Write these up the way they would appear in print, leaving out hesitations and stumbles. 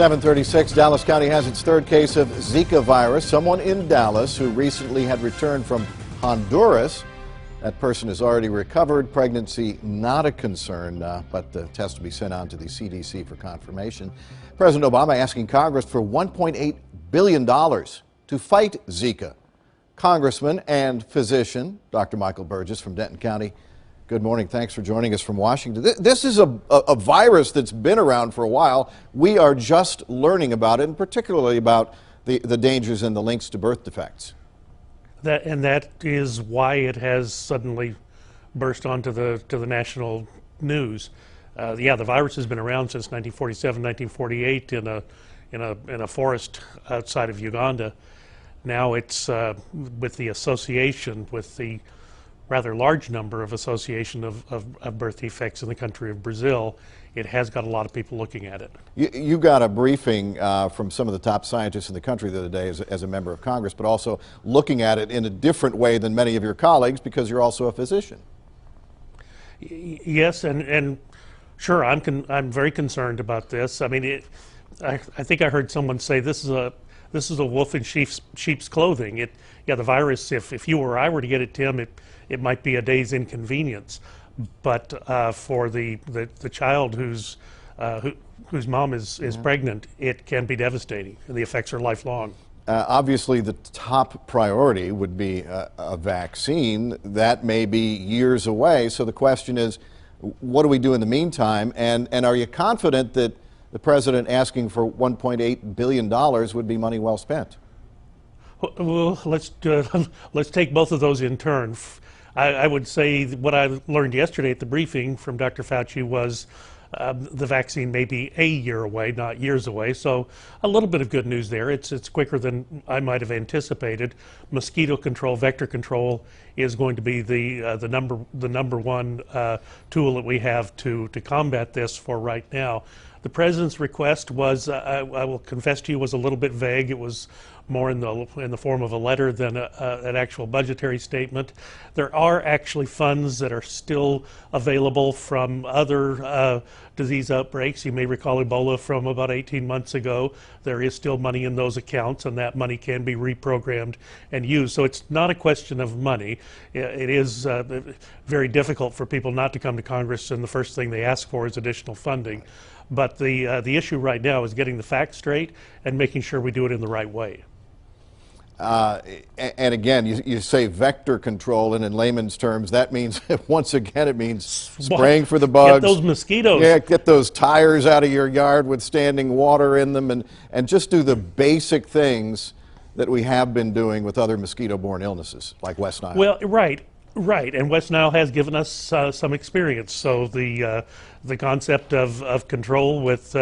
7:36, Dallas County has its third case of Zika virus. Someone in Dallas who recently had returned from Honduras. That person has already recovered. Pregnancy not a concern, but the test will be sent on to the CDC for confirmation. President Obama asking Congress for $1.8 billion to fight Zika. Congressman and physician, Dr. Michael Burgess from Denton County. Good morning. Thanks for joining us from Washington. This is a virus that's been around for a while. We are just learning about it, and particularly about the dangers and the links to birth defects. That is why it has suddenly burst onto the national news. The virus has been around since 1947, 1948 in a forest outside of Uganda. Now it's with the association, with the rather large number of association of birth defects in the country of Brazil, it has got a lot of people looking at it. You got a briefing from some of the top scientists in the country the other day as a member of Congress, but also looking at it in a different way than many of your colleagues because you're also a physician. Yes, and sure, I'm very concerned about this. I mean, I think I heard someone say this is a wolf in sheep's clothing. The virus, if you or I were to get it, Tim, it might be a day's inconvenience, but for the child whose mom is pregnant, it can be devastating, and the effects are lifelong. Obviously, the top priority would be a vaccine. That may be years away. So the question is, what do we do in the meantime? And are you confident that the president asking for $1.8 billion would be money well spent? Well, let's take both of those in turn. I would say what I learned yesterday at the briefing from Dr. Fauci was the vaccine may be a year away, not years away. So a little bit of good news there. It's quicker than I might have anticipated. Mosquito control, vector control is going to be the number one tool that we have to combat this for right now. The president's request was, I will confess to you, was a little bit vague. It was more in the form of a letter than an actual budgetary statement. There are actually funds that are still available from other disease outbreaks. You may recall Ebola from about 18 months ago. There is still money in those accounts, and that money can be reprogrammed and used. So it's not a question of money. It is very difficult for people not to come to Congress, and the first thing they ask for is additional funding. But the issue right now is getting the facts straight and making sure we do it in the right way. And again, you say vector control, and in layman's terms, that means, once again, it means spraying for the bugs. Get those mosquitoes. Yeah, get those tires out of your yard with standing water in them, and just do the basic things that we have been doing with other mosquito-borne illnesses, like West Nile. Well, right, and West Nile has given us some experience. So the concept of control with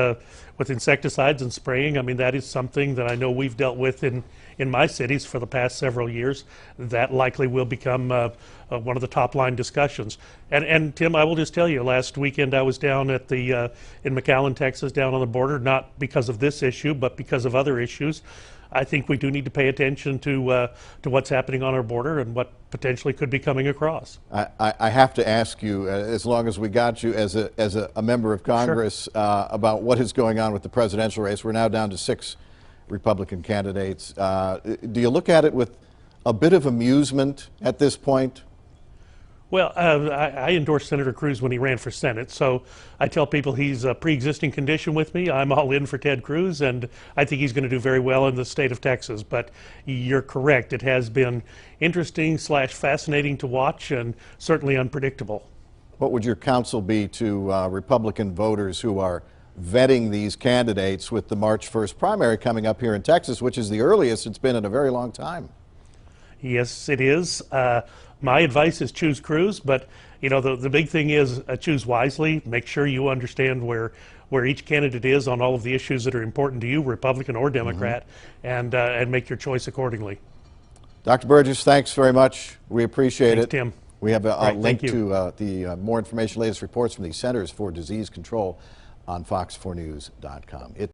insecticides and spraying, I mean, that is something that I know we've dealt with in my cities for the past several years. That likely will become one of the top line discussions. And Tim, I will just tell you, last weekend I was down at in McAllen, Texas, down on the border, not because of this issue, but because of other issues. I think we do need to pay attention to what's happening on our border and what potentially could be coming across. I have to ask you, as long as we got you as a member of Congress, sure, about what is going on with the presidential race. We're now down to 6 Republican candidates. Do you look at it with a bit of amusement at this point? Well, I endorsed Senator Cruz when he ran for Senate, so I tell people he's a pre-existing condition with me. I'm all in for Ted Cruz, and I think he's going to do very well in the state of Texas. But you're correct. It has been interesting / fascinating to watch, and certainly unpredictable. What would your counsel be to Republican voters who are vetting these candidates with the March 1st primary coming up here in Texas, which is the earliest it's been in a very long time? Yes, it is. My advice is choose Cruz, but you know the big thing is choose wisely. Make sure you understand where each candidate is on all of the issues that are important to you, Republican or Democrat, and make your choice accordingly. Dr. Burgess, thanks very much. We appreciate it. Tim. We have a link to the more information, latest reports from the Centers for Disease Control on fox4news.com.